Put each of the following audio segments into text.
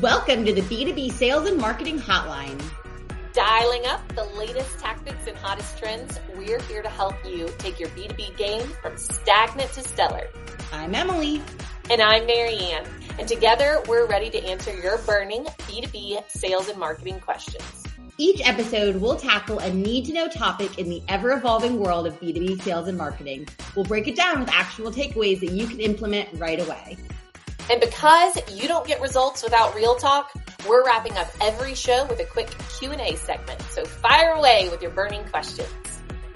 Welcome to the B2B Sales and Marketing Hotline. Dialing up the latest tactics and hottest trends, we're here to help you take your B2B game from stagnant to stellar. I'm Emily. And I'm Maryanne. And together, we're ready to answer your burning B2B sales and marketing questions. Each episode, we'll tackle a need-to-know topic in the ever-evolving world of B2B sales and marketing. We'll break it down with actionable takeaways that you can implement right away. And because you don't get results without real talk, we're wrapping up every show with a quick Q&A segment. So fire away with your burning questions.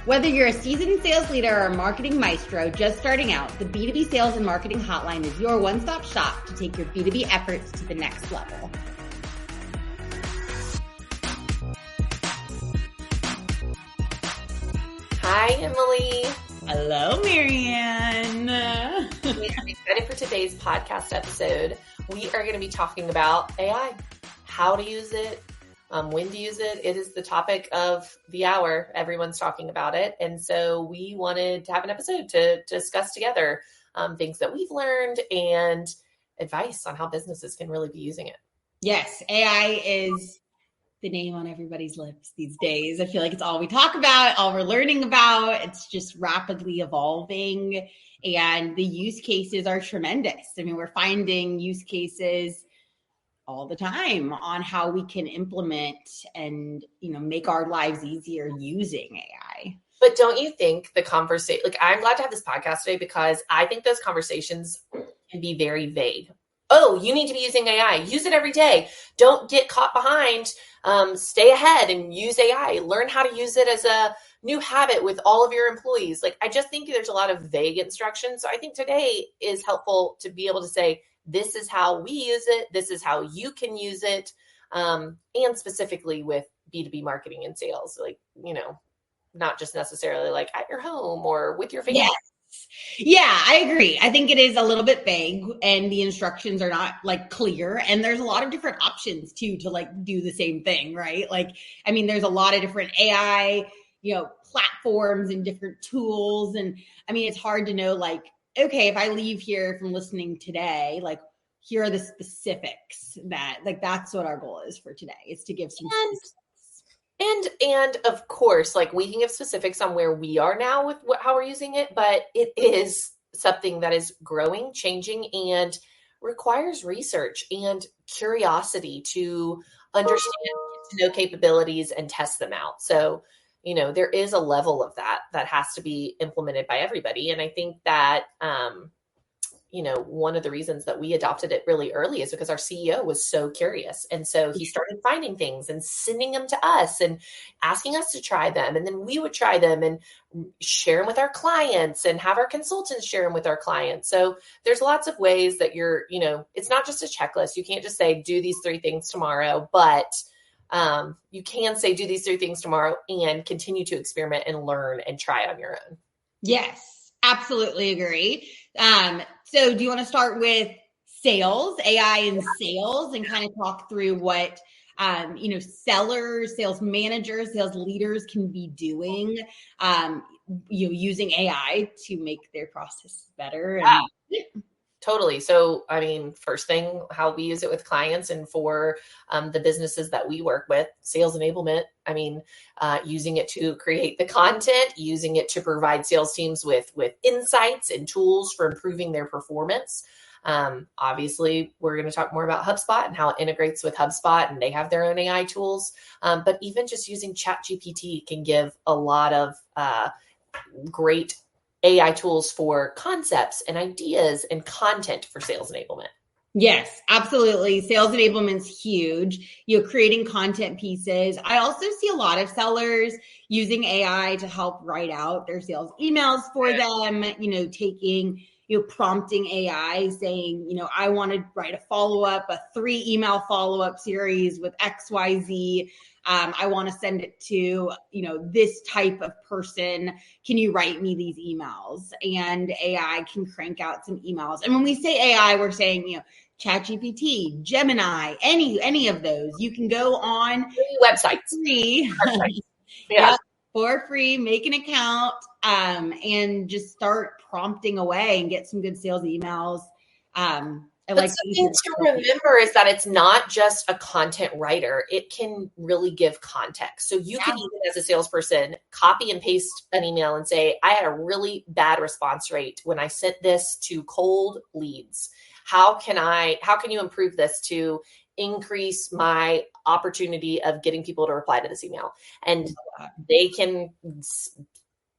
Whether you're a seasoned sales leader or a marketing maestro just starting out, the B2B Sales and Marketing Hotline is your one-stop shop to take your B2B efforts to the next level. Hi, Emily. Hello, Maryanne. I'm excited for today's podcast episode. We are going to be talking about AI, how to use it, when to use it. It is the topic of the hour. Everyone's talking about it. And so we wanted to have an episode to discuss together things that we've learned and advice on how businesses can really be using it. Yes, AI is the name on everybody's lips these days. I feel like it's all we talk about, all we're learning about. It's just rapidly evolving and the use cases are tremendous. I mean, we're finding use cases all the time on how we can implement and, make our lives easier using AI. But don't you think the conversation, I'm glad to have this podcast today because I think those conversations can be very vague. Oh, you need to be using AI. Use it every day. Don't get caught behind. Stay ahead and use AI. Learn how to use it as a new habit with all of your employees. I just think there's a lot of vague instructions. So I think today is helpful to be able to say, this is how we use it. This is how you can use it. And specifically with B2B marketing and sales, not just necessarily at your home or with your family. Yes. Yeah, I agree. I think it is a little bit vague and the instructions are not clear. And there's a lot of different options too, to do the same thing, right? There's a lot of different AI, platforms and different tools. And it's hard to know, okay, if I leave here from listening today, here are the specifics that that's what our goal is for today, is to give some And of course, we can give specifics on where we are now with how we're using it, but it is something that is growing, changing, and requires research and curiosity to understand, to know capabilities and test them out. So, there is a level of that has to be implemented by everybody. And I think that, one of the reasons that we adopted it really early is because our CEO was so curious. And so he started finding things and sending them to us and asking us to try them. And then we would try them and share them with our clients and have our consultants share them with our clients. So there's lots of ways that it's not just a checklist. You can't just say, do these 3 things tomorrow, but you can say, do these 3 things tomorrow and continue to experiment and learn and try on your own. Yes, absolutely agree. So do you want to start with sales, AI and sales, and kind of talk through what, sellers, sales managers, sales leaders can be doing, using AI to make their process better? Totally. So, first thing, how we use it with clients and for the businesses that we work with, sales enablement, using it to create the content, using it to provide sales teams with insights and tools for improving their performance. Obviously, we're going to talk more about HubSpot and how it integrates with HubSpot, and they have their own AI tools. But even just using ChatGPT can give a lot of great AI tools for concepts and ideas and content for sales enablement. Yes, absolutely. Sales enablement's huge. Creating content pieces. I also see a lot of sellers using AI to help write out their sales emails for them, taking, prompting AI saying, I want to write a follow-up, a 3 email follow-up series with XYZ. I want to send it to, this type of person. Can you write me these emails? And AI can crank out some emails. And when we say AI, we're saying, ChatGPT, Gemini, any of those. You can go on websites. Free. Yeah. For free, make an account, and just start prompting away and get some good sales emails. I But like something to remember is that it's not just a content writer. It can really give context. So you can even, as a salesperson, copy and paste an email and say, I had a really bad response rate when I sent this to cold leads. How can you improve this to increase my opportunity of getting people to reply to this email? And they can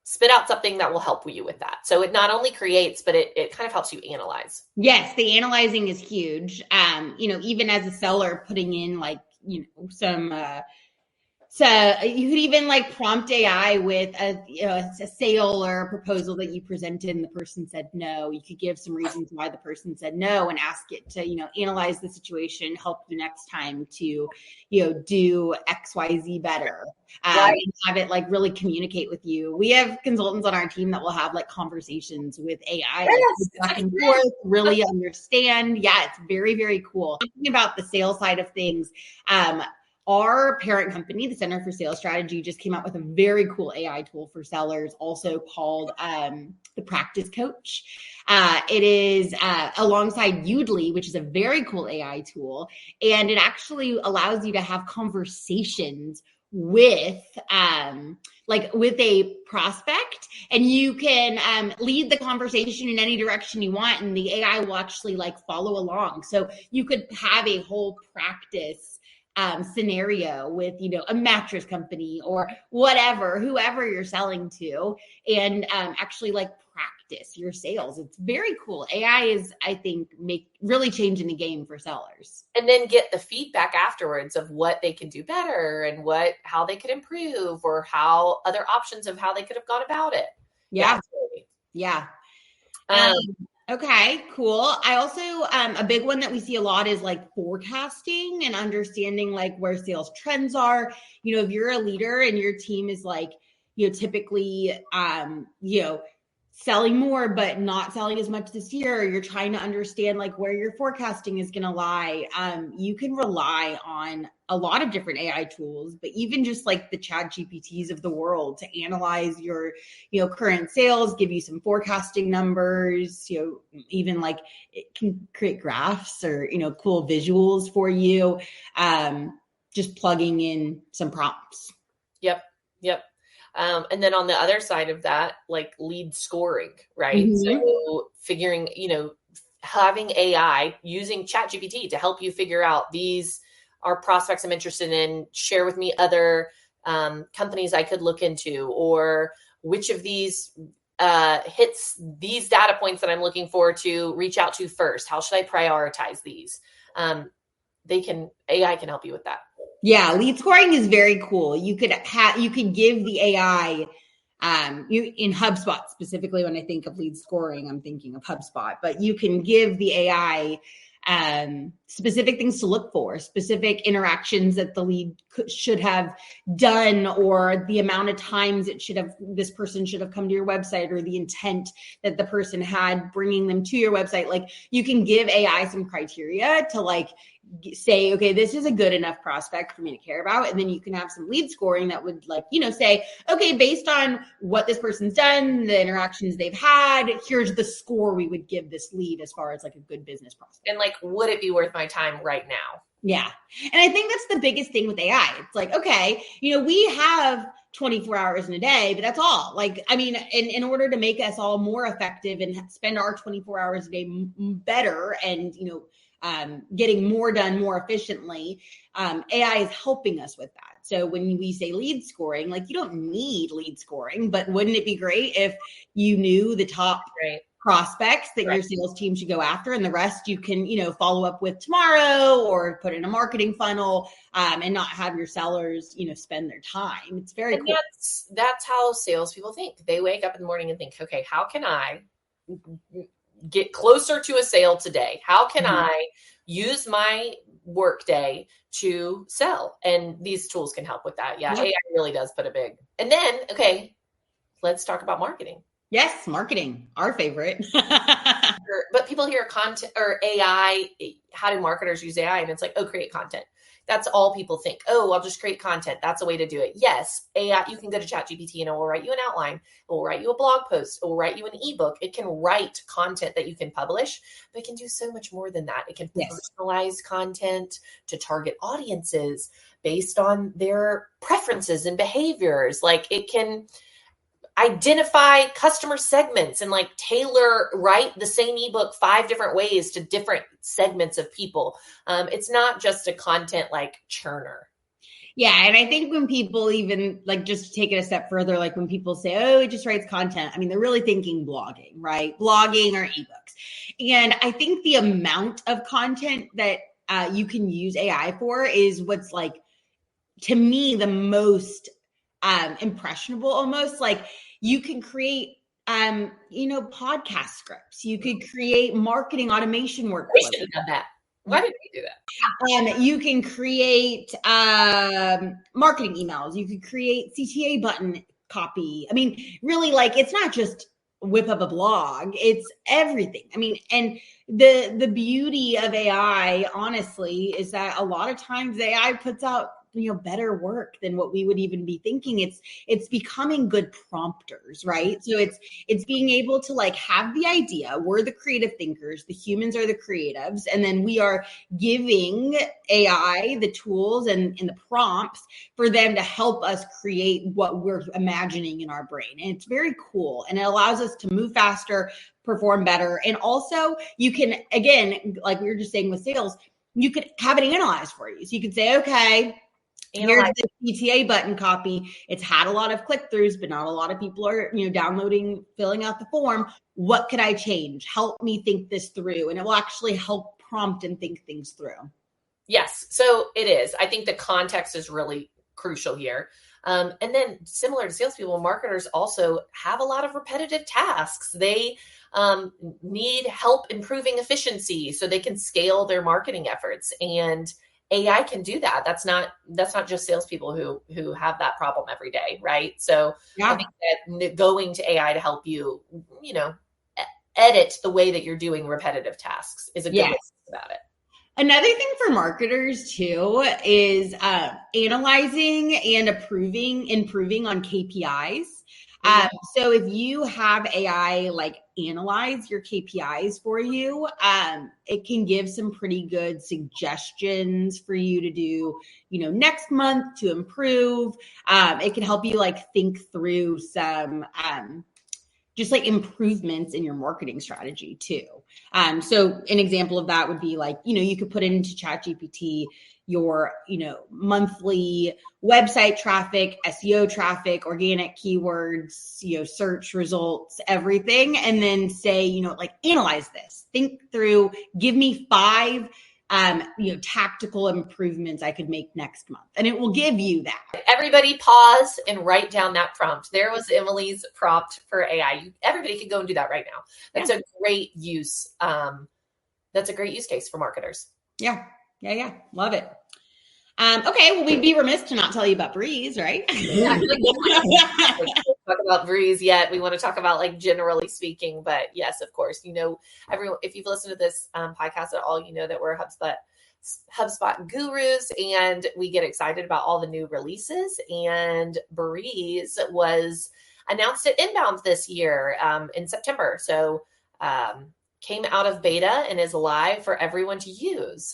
spit out something that will help you with that. So it not only creates, but it kind of helps you analyze. Yes, the analyzing is huge. Even as a seller, putting in some so you could even prompt AI with a sale or a proposal that you presented and the person said no. You could give some reasons why the person said no and ask it to, analyze the situation, help you next time to, do XYZ better. Right. And have it really communicate with you. We have consultants on our team that will have various with AI, back and forth, really understand. Yeah, it's very, very cool. Talking about the sales side of things, our parent company, the Center for Sales Strategy, just came out with a very cool AI tool for sellers, also called the Practice Coach. It is alongside Udly, which is a very cool AI tool, and it actually allows you to have conversations with with a prospect, and you can lead the conversation in any direction you want, and the AI will actually follow along. So you could have a whole practice scenario with, a mattress company or whoever you're selling to, and actually practice your sales. It's very cool. AI is, I think, really changing the game for sellers. And then get the feedback afterwards of what they can do better and how they could improve, or how other options of how they could have gone about it. Yeah. Yeah. Okay, cool. I also, a big one that we see a lot is forecasting and understanding where sales trends are. If you're a leader and your team is typically, selling more, but not selling as much this year, or you're trying to understand where your forecasting is going to lie. You can rely on a lot of different AI tools, but even just the ChatGPTs of the world to analyze your, current sales, give you some forecasting numbers, even it can create graphs or, cool visuals for you. Just plugging in some prompts. Yep. And then on the other side of that, lead scoring, right? Mm-hmm. So figuring, having AI using ChatGPT to help you figure out, these are prospects I'm interested in, share with me other companies I could look into, or which of these hits these data points that I'm looking for to reach out to first. How should I prioritize these? AI can help you with that. Yeah, lead scoring is very cool. You could give the AI, in HubSpot specifically. When I think of lead scoring, I'm thinking of HubSpot. But you can give the AI specific things to look for, specific interactions that the lead should have done, or the amount of times this person should have come to your website, or the intent that the person had bringing them to your website. You can give AI some criteria to say, okay, this is a good enough prospect for me to care about. And then you can have some lead scoring that would say, okay, based on what this person's done, the interactions they've had, here's the score we would give this lead as far as a good business prospect. And would it be worth my time right now? Yeah. And I think that's the biggest thing with AI. It's okay, we have 24 hours in a day, but that's all. In order to make us all more effective and spend our 24 hours a day better, and, getting more done more efficiently, AI is helping us with that. So when we say lead scoring, you don't need lead scoring, but wouldn't it be great if you knew the top prospects that your sales team should go after, and the rest you can, follow up with tomorrow, or put in a marketing funnel, and not have your sellers, spend their time. It's very cool. That's how salespeople think. They wake up in the morning and think, okay, how can I get closer to a sale today? How can I use my work day to sell? And these tools can help with that. Yeah. AI really does put a big, and then, okay, let's talk about marketing. Yes. Marketing, our favorite. But people hear content or AI, how do marketers use AI? And it's oh, create content. that's all people think. Oh, I'll just create content. That's a way to do it. Yes, AI, you can go to ChatGPT and it will write you an outline. It will write you a blog post. It will write you an ebook. It can write content that you can publish, but it can do so much more than that. It can personalize content to target audiences based on their preferences and behaviors. Like it can identify customer segments and like tailor, write the same ebook 5 different ways to different segments of people. It's not just a content like churner. Yeah. And I think when people even like just take it a step further, like when people say, oh, it just writes content, I mean, they're really thinking blogging, right? Blogging or ebooks. And I think the amount of content that you can use AI for is what's like, to me, the most almost. Like you can create podcast scripts. You could create marketing automation workflows. We should have done that. Why did we do that? You can create marketing emails. You could create CTA button copy. I mean, really, like it's not just whip up a blog, it's everything. I mean, and the beauty of AI, honestly, is that a lot of times AI puts out better work than what we would even be thinking. It's becoming good prompters, right? So it's being able to like have the idea. We're the creative thinkers, the humans are the creatives, and then we are giving AI the tools and the prompts for them to help us create what we're imagining in our brain. And it's very cool. And it allows us to move faster, perform better. And also you can, again, like we were just saying with sales, you could have it analyzed for you. So you could say, okay, here's the CTA button copy. It's had a lot of click-throughs, but not a lot of people are, downloading, filling out the form. What could I change? Help me think this through. And it will actually help prompt and think things through. Yes. So it is. I think the context is really crucial here. And then similar to salespeople, marketers also have a lot of repetitive tasks. They need help improving efficiency so they can scale their marketing efforts. And AI can do that. That's not just salespeople who have that problem every day, right? So I think that going to AI to help you, edit the way that you're doing repetitive tasks is a good way to think about it. Another thing for marketers too is analyzing and improving on KPIs. So if you have AI like analyze your KPIs for you, it can give some pretty good suggestions for you to do, next month to improve. It can help you like think through some just like improvements in your marketing strategy too. So an example of that would be like, you could put into ChatGPT your, monthly website traffic, SEO traffic, organic keywords, search results, everything. And then say, like analyze this, think through, give me 5 tactical improvements I could make next month. And it will give you that. Everybody pause and write down that prompt. There was Emily's prompt for AI. Everybody can go and do that right now. That's a great use. That's a great use case for marketers. Yeah. Love it. Okay. Well, we'd be remiss to not tell you about Breeze, right? Talk about Breeze yet. We want to talk about like generally speaking, but yes, of course, everyone, if you've listened to this podcast at all, that we're HubSpot gurus and we get excited about all the new releases, and Breeze was announced at Inbound this year in September. So came out of beta and is live for everyone to use.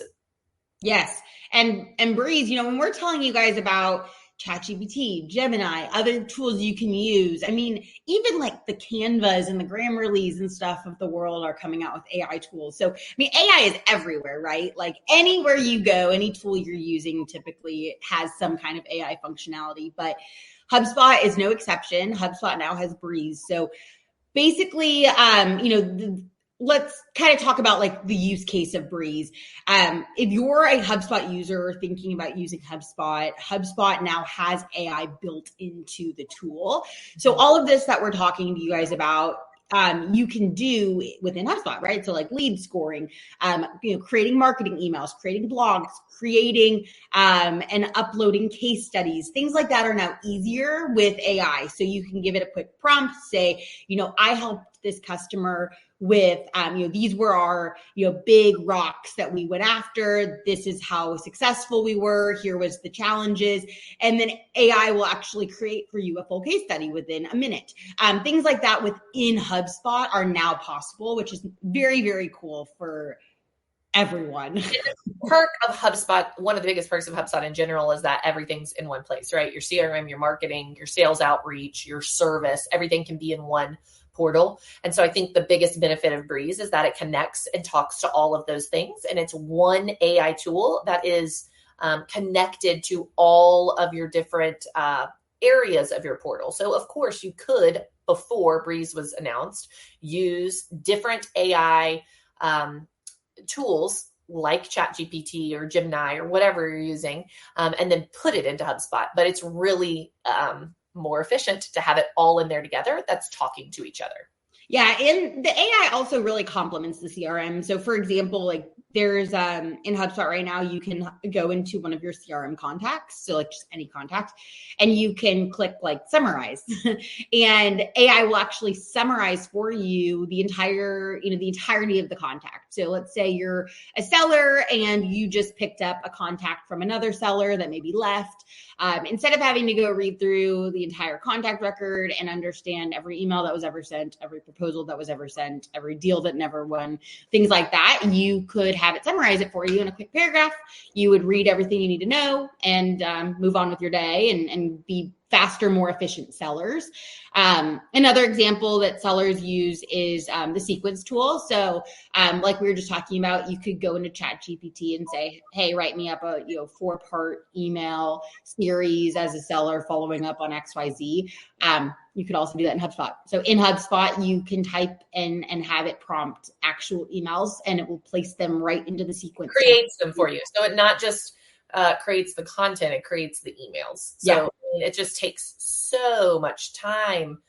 Yes. And Breeze, when we're telling you guys about ChatGPT, Gemini, other tools you can use, I mean, even like the Canvas and the Grammarly's and stuff of the world are coming out with AI tools. So, I mean, AI is everywhere, right? Like anywhere you go, any tool you're using typically has some kind of AI functionality, but HubSpot is no exception. HubSpot now has Breeze. So basically, let's kind of talk about like the use case of Breeze. If you're a HubSpot user or thinking about using HubSpot now has AI built into the tool. So all of this that we're talking to you guys about, you can do within HubSpot, right? So like lead scoring, creating marketing emails, creating blogs, creating and uploading case studies. Things like that are now easier with AI. So you can give it a quick prompt, say, I helped this customer with, these were our, big rocks that we went after. This is how successful we were. Here was the challenges. And then AI will actually create for you a full case study within a minute. Things like that within HubSpot are now possible, which is very, very cool for everyone. The perk of HubSpot, one of the biggest perks of HubSpot in general is that everything's in one place, right? Your CRM, your marketing, your sales outreach, your service, everything can be in one portal. And so I think the biggest benefit of Breeze is that it connects and talks to all of those things. And it's one AI tool that is connected to all of your different areas of your portal. So of course you could, before Breeze was announced, use different AI tools like ChatGPT or Gemini or whatever you're using, and then put it into HubSpot. But it's really more efficient to have it all in there together that's talking to each other. Yeah, and the AI also really complements the CRM. So for example, like there's in HubSpot right now, you can go into one of your CRM contacts, so like just any contact, and you can click like summarize, and AI will actually summarize for you the entire, the entirety of the contact. So let's say you're a seller and you just picked up a contact from another seller that maybe left. Instead of having to go read through the entire contact record and understand every email that was ever sent, every proposal that was ever sent, every deal that never won, things like that, you could have it summarize it for you in a quick paragraph. You would read everything you need to know and move on with your day and be faster, more efficient sellers. Another example that sellers use is the sequence tool. So like we were just talking about, you could go into ChatGPT and say, hey, write me up a 4-part email series as a seller following up on XYZ. You could also do that in HubSpot. So in HubSpot, you can type in and have it prompt actual emails, and it will place them right into the sequence. Creates them for you. So it not just creates the content, it creates the emails. So yeah. It just takes so much time,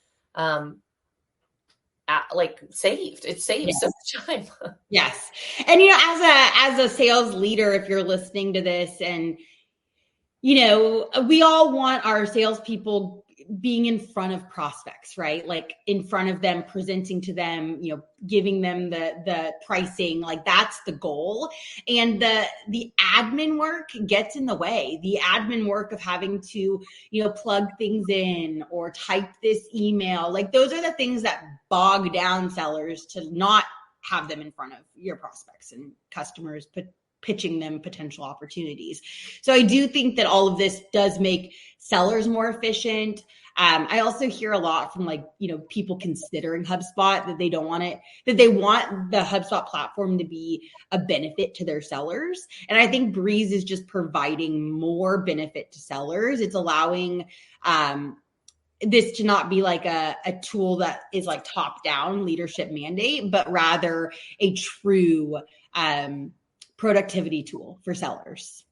saved. It saves so much time. Yes. And, as a sales leader, if you're listening to this and, we all want our salespeople being in front of prospects, right? Like in front of them, presenting to them, giving them the pricing, like that's the goal. And the admin work gets in the way. The admin work of having to, plug things in or type this email, like those are the things that bog down sellers to not have them in front of your prospects and customers, pitching them potential opportunities. So I do think that all of this does make sellers more efficient. I also hear a lot from people considering HubSpot that they don't want it, that they want the HubSpot platform to be a benefit to their sellers. And I think Breeze is just providing more benefit to sellers. It's allowing this to not be like a tool that is like top down leadership mandate, but rather a true productivity tool for sellers.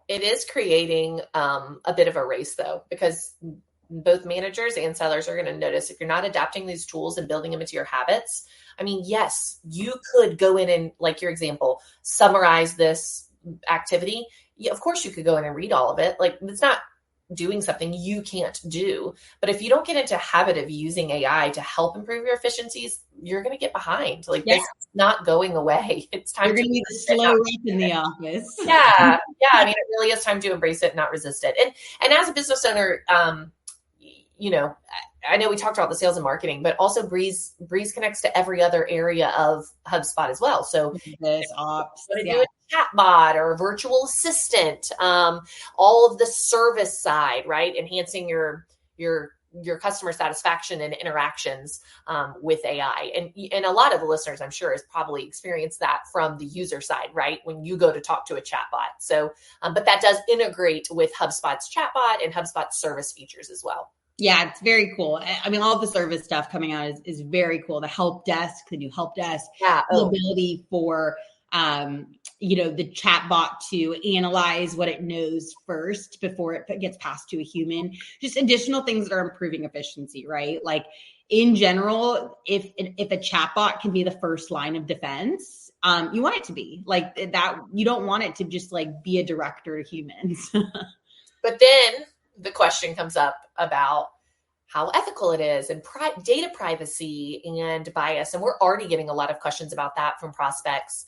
It is creating a bit of a race though, because both managers and sellers are going to notice if you're not adapting these tools and building them into your habits. I mean, yes, you could go in and, like your example, summarize this activity. Yeah, of course you could go in and read all of it. Like it's not doing something you can't do. But if you don't get into a habit of using AI to help improve your efficiencies, you're going to get behind. Like this is not going away. It's time. You're going to be the slow rep in the office. Yeah. I mean, it really is time to embrace it, not resist it. And as a business owner, I know we talked about the sales and marketing, but also Breeze connects to every other area of HubSpot as well. So ops, do a chatbot or a virtual assistant, all of the service side, right? Enhancing your customer satisfaction and interactions with AI. And a lot of the listeners, I'm sure, has probably experienced that from the user side, right? When you go to talk to a chatbot. So, but that does integrate with HubSpot's chatbot and HubSpot's service features as well. Yeah, it's very cool. I mean, all of the service stuff coming out is very cool. The help desk, the new help desk, the ability for the chat bot to analyze what it knows first before it gets passed to a human. Just additional things that are improving efficiency, right? Like in general, if a chat bot can be the first line of defense, you want it to be like that. You don't want it to just like be a director to humans. But then the question comes up about how ethical it is and data privacy and bias. And we're already getting a lot of questions about that from prospects.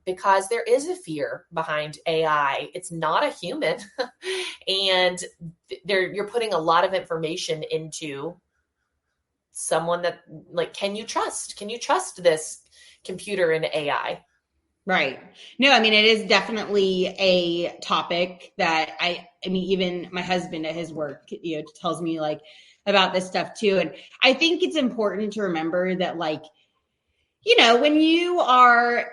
Because there is a fear behind AI. It's not a human. And you're putting a lot of information into someone that, like, can you trust this computer and AI? Right. No, I mean, it is definitely a topic that I mean, even my husband at his work, tells me like about this stuff too. And I think it's important to remember that, like, when you are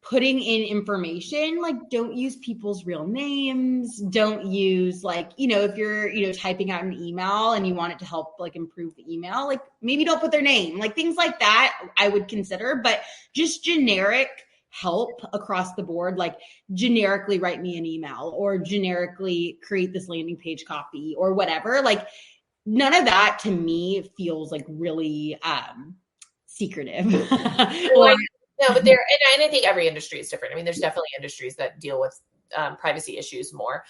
putting in information, like, don't use people's real names. Don't use, like, if you're, typing out an email and you want it to help like improve the email, like maybe don't put their name, like things like that I would consider, but just generic help across the board, like generically write me an email or generically create this landing page copy or whatever. Like none of that to me feels like really secretive. Or no, but and I think every industry is different. I mean, there's definitely industries that deal with privacy issues more,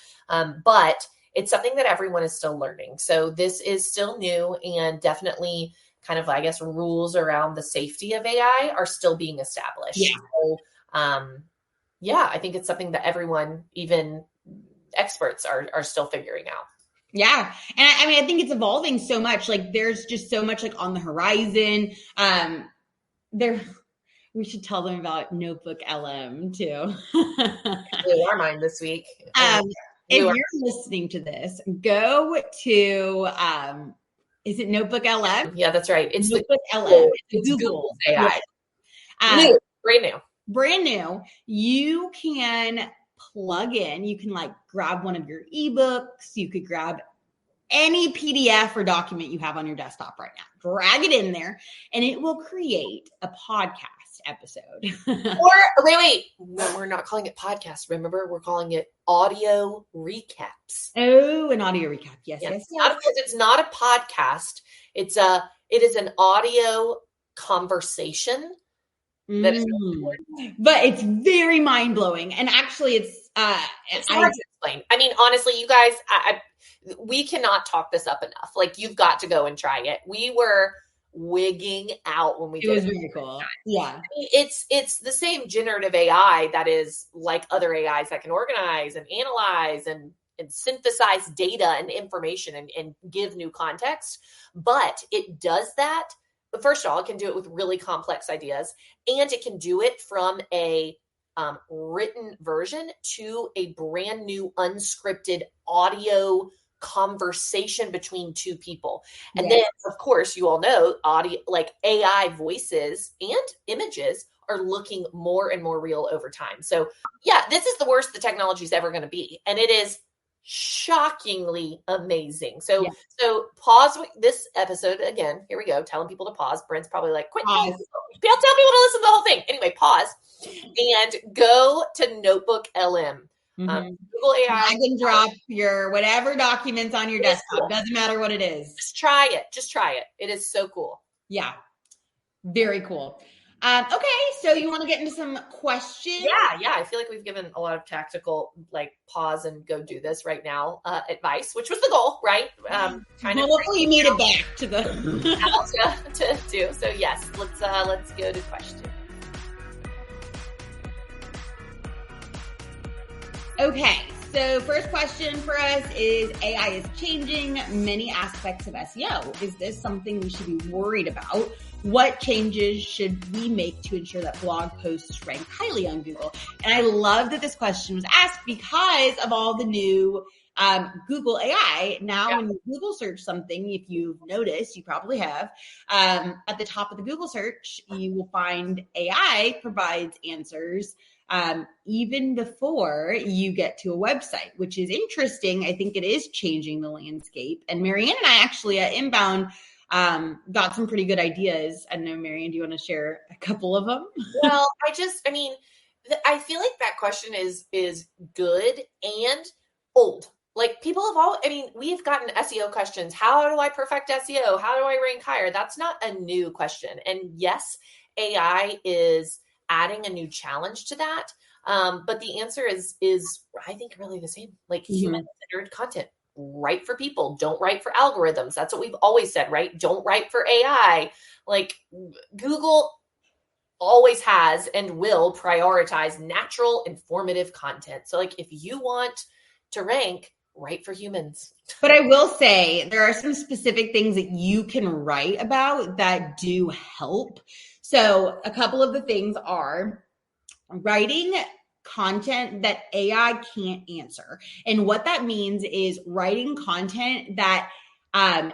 but it's something that everyone is still learning. So this is still new, and definitely kind of, I guess, rules around the safety of AI are still being established. Yeah. So, I think it's something that everyone, even experts, are still figuring out. Yeah. And I mean, I think it's evolving so much. Like there's just so much like on the horizon. We should tell them about Notebook LM too. Blew our mind this week. If you're listening to this, go to, is it Notebook LM? Yeah, that's right. It's Notebook LM. It's Google's AI. Yeah. Brand new. You can plug in, you can like grab one of your ebooks. You could grab any PDF or document you have on your desktop right now, drag it in there, and it will create a podcast episode. Or wait. No, we're not calling it podcast. Remember, we're calling it audio recaps. Oh, an audio recap. Yes. Not because it's not a podcast. It is an audio conversation. That is but it's very mind blowing, and actually, it's hard to explain. I mean, honestly, you guys, we cannot talk this up enough. Like, you've got to go and try it. We were wigging out when we did it. It was very cool. Yeah. I mean, it's the same generative AI that is like other AIs that can organize and analyze and synthesize data and information and give new context. But it does that. But first of all, it can do it with really complex ideas, and it can do it from a written version to a brand new unscripted audio conversation between two people. And then, of course, you all know audio, like AI voices and images are looking more and more real over time. So yeah, this is the worst the technology is ever going to be. And it is shockingly amazing. So pause this episode again. Here we go. Telling people to pause. Brent's probably like, quit. Tell people to listen to the whole thing. Anyway, pause and go to Notebook LM. Google AI. I can drop your whatever documents on your desktop. Cool. Doesn't matter what it is. Just try it. It is so cool. Yeah. Very cool. Okay, so you want to get into some questions? Yeah. I feel like we've given a lot of tactical, like, pause and go do this right now advice, which was the goal, right? Hopefully you made it back to the to do. So yes, let's go to questions. Okay, so first question for us is, AI is changing many aspects of SEO. Is this something we should be worried about? What changes should we make to ensure that blog posts rank highly on Google? And I love that this question was asked because of all the new Google AI. Now, when you Google search something, if you've noticed, you probably have, at the top of the Google search, you will find AI provides answers even before you get to a website, which is interesting. I think it is changing the landscape. And Maryanne and I actually at Inbound got some pretty good ideas. I don't know, Maryanne, do you want to share a couple of them? Well, I feel like that question is good and old. Like people have all, I mean, we've gotten SEO questions. How do I perfect SEO? How do I rank higher? That's not a new question. And yes, AI is adding a new challenge to that. But the answer is I think really the same. Like human-centered content. Write for people. Don't write for algorithms. That's what we've always said, right? Don't write for AI. Like Google always has and will prioritize natural, informative content. So like if you want to rank, write for humans. But I will say there are some specific things that you can write about that do help. So a couple of the things are writing content that AI can't answer. And what that means is writing content that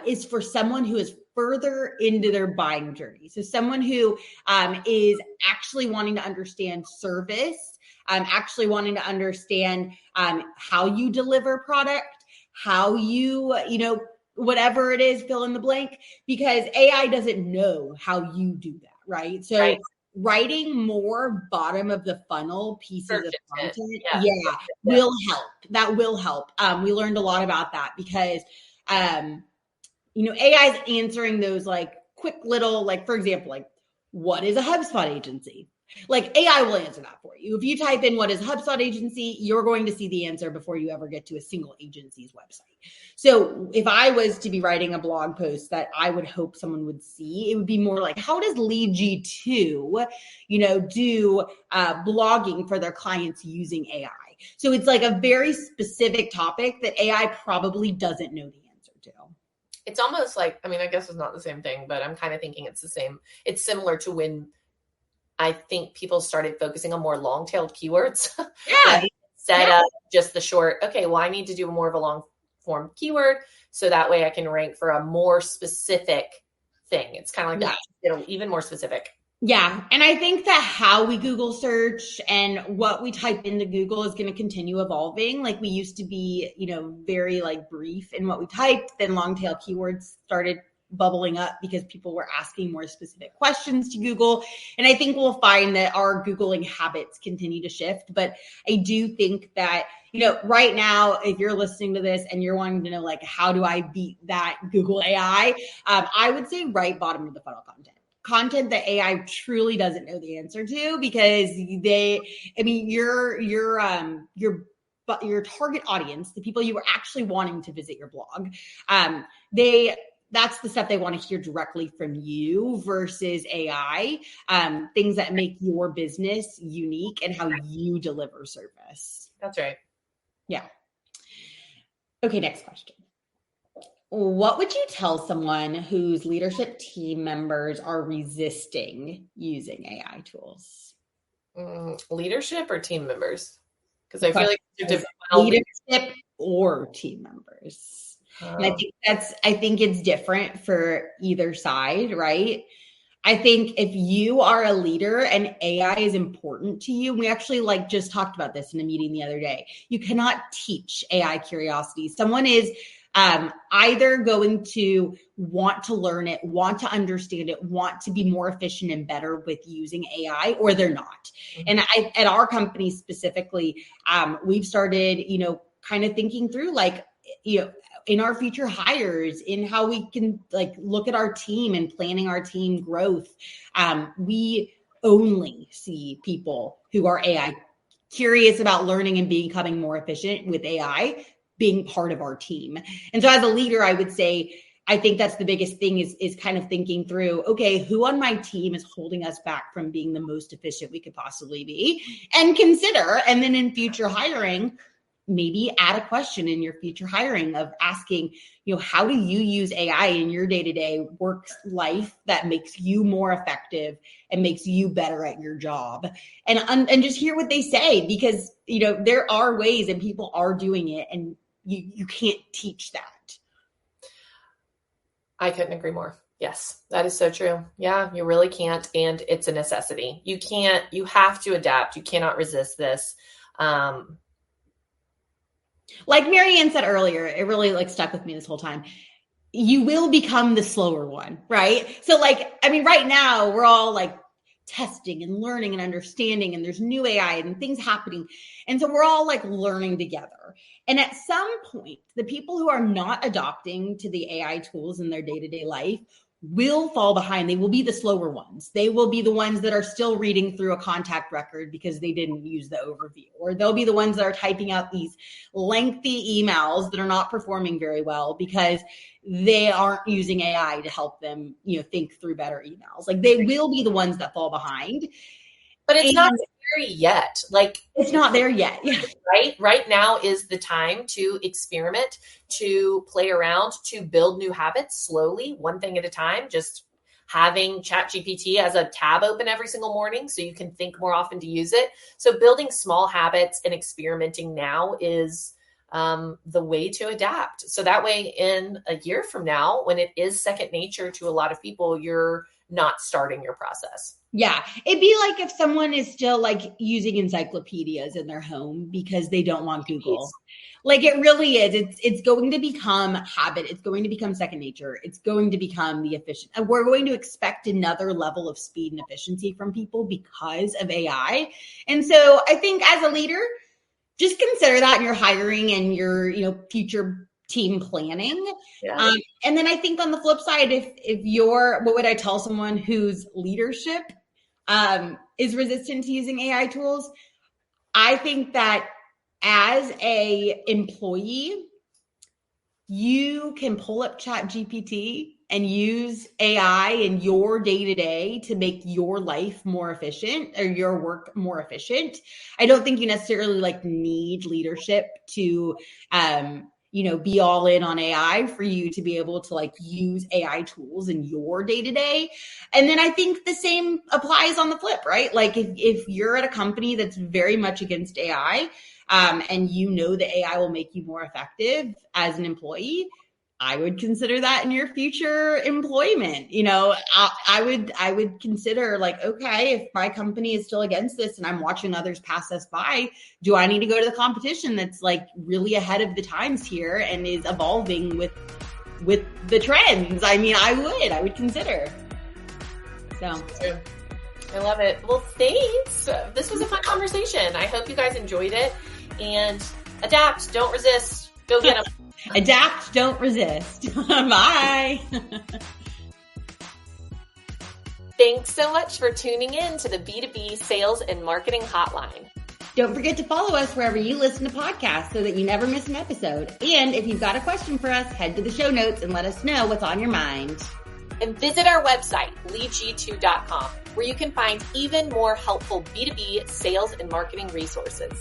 is for someone who is further into their buying journey. So someone who is actually wanting to understand service, actually wanting to understand how you deliver product, how you whatever it is, fill in the blank, because AI doesn't know how you do that, right? So right. Writing more bottom of the funnel pieces of content, will help. That will help. We learned a lot about that because, AI is answering those like quick little, like, for example, like, what is a HubSpot agency? Like AI will answer that for you. If you type in what is a HubSpot agency, you're going to see the answer before you ever get to a single agency's website. So if I was to be writing a blog post that I would hope someone would see, it would be more like, how does Lead G2, do blogging for their clients using AI? So it's like a very specific topic that AI probably doesn't know the answer to. It's almost like, I mean, I guess it's not the same thing, but I'm kind of thinking it's the same. It's similar to when I think people started focusing on more long-tailed keywords. Yeah. Instead of just the short, okay, well, I need to do more of a long-form keyword so that way I can rank for a more specific thing. It's kind of like that, even more specific. Yeah. And I think that how we Google search and what we type into Google is going to continue evolving. Like we used to be, very like brief in what we typed, then long-tail keywords started bubbling up because people were asking more specific questions to Google. And I think we'll find that our Googling habits continue to shift. But I do think that, right now, if you're listening to this and you're wanting to know, like, how do I beat that Google AI? I would say write bottom of the funnel content that AI truly doesn't know the answer to, because your target audience, the people you are actually wanting to visit your blog, that's the stuff they want to hear directly from you versus AI, things that make your business unique and how you deliver service. That's right. Yeah. Okay, next question. What would you tell someone whose leadership team members are resisting using AI tools? Leadership or team members? Because I feel like they're different. Leadership or team members. And I think it's different for either side, right? I think if you are a leader and AI is important to you, we actually just talked about this in a meeting the other day. You cannot teach AI curiosity. Someone is either going to want to learn it, want to understand it, want to be more efficient and better with using AI, or they're not. Mm-hmm. And at our company specifically, we've started, kind of thinking through in our future hires, in how we can look at our team and planning our team growth. We only see people who are AI curious about learning and becoming more efficient with AI being part of our team. And so as a leader, I would say, I think that's the biggest thing is kind of thinking through, okay, who on my team is holding us back from being the most efficient we could possibly be, and consider, and then in future hiring, maybe add a question in your future hiring of asking, how do you use AI in your day-to-day work life that makes you more effective and makes you better at your job? And just hear what they say, because, there are ways and people are doing it, and you can't teach that. I couldn't agree more. Yes, that is so true. Yeah, you really can't. And it's a necessity. You have to adapt. You cannot resist this. Like Maryanne said earlier, it really stuck with me this whole time. You will become the slower one, right? So right now we're all testing and learning and understanding, and there's new AI and things happening. And so we're all like learning together. And at some point, the people who are not adopting to the AI tools in their day-to-day life will fall behind. They will be the slower ones. They will be the ones that are still reading through a contact record because they didn't use the overview, or they'll be the ones that are typing out these lengthy emails that are not performing very well because they aren't using AI to help them, think through better emails. Like they will be the ones that fall behind. But it's not there yet. Like it's not there yet. Yeah. Right now is the time to experiment, to play around, to build new habits slowly, one thing at a time. Just having ChatGPT as a tab open every single morning so you can think more often to use it. So building small habits and experimenting now is the way to adapt. So that way in a year from now, when it is second nature to a lot of people, you're not starting your process. Yeah. It'd be like if someone is still like using encyclopedias in their home because they don't want Google. Like it really is. It's going to become habit. It's going to become second nature. It's going to become the efficient. And we're going to expect another level of speed and efficiency from people because of AI. And so I think as a leader, just consider that in your hiring and your, future team planning. Yeah. And then I think on the flip side, if you're, what would I tell someone whose leadership is resistant to using AI tools? I think that as a employee, you can pull up ChatGPT and use AI in your day-to-day to make your life more efficient or your work more efficient. I don't think you necessarily need leadership to, be all in on AI for you to be able to use AI tools in your day-to-day. And then I think the same applies on the flip, right? Like if you're at a company that's very much against AI, and the AI will make you more effective as an employee, I would consider that in your future employment. I would consider okay, if my company is still against this and I'm watching others pass us by, do I need to go to the competition that's really ahead of the times here and is evolving with the trends? I mean, I would consider. So I love it. Well, thanks. This was a fun conversation. I hope you guys enjoyed it, and adapt, don't resist, go get them. Adapt, don't resist. Bye. Thanks so much for tuning in to the B2B Sales and Marketing Hotline. Don't forget to follow us wherever you listen to podcasts so that you never miss an episode. And if you've got a question for us, head to the show notes and let us know what's on your mind. And visit our website, leadg2.com, where you can find even more helpful B2B sales and marketing resources.